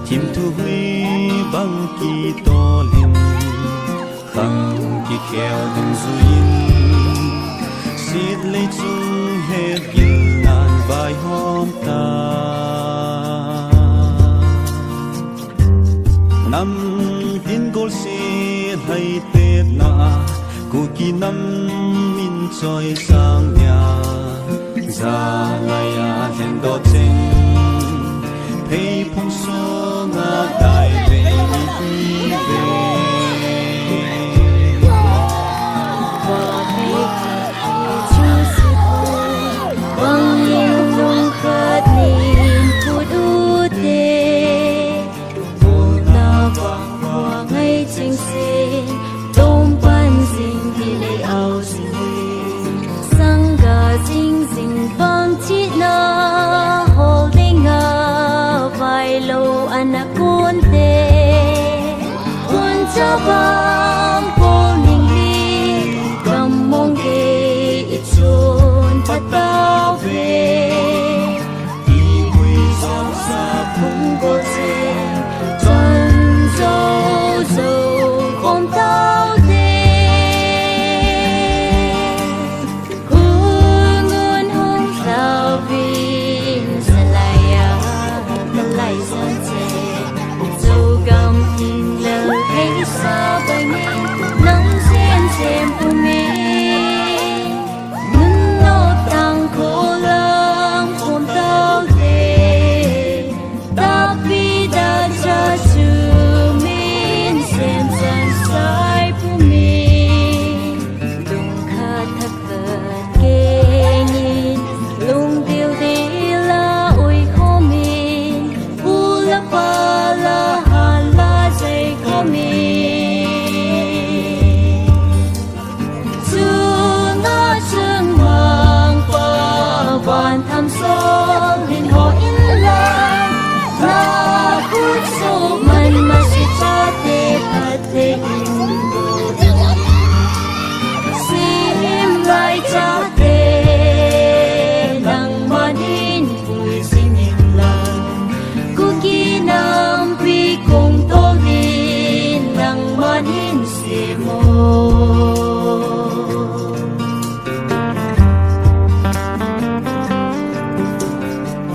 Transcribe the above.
chim thu huy băng kỳ to lên băng kỳ keo thằng duyên xịt lấy chung hết gìn ngàn bài hôm ta năm tin gol xịt hay tết na cô kỳ năm min trôi sang nhà ra ngày à hẹn đỏ trên thấy phong số ngã đại về đi về và thấy chưa sự bằng yêu lòng khát niềm phút ưu tê buồn ta vang hoa ngày chính sinh đông ban sinh thì lấy áo sinh sang gà sinh sinh bằng chít na holding up vai lâu anak kunte un chaba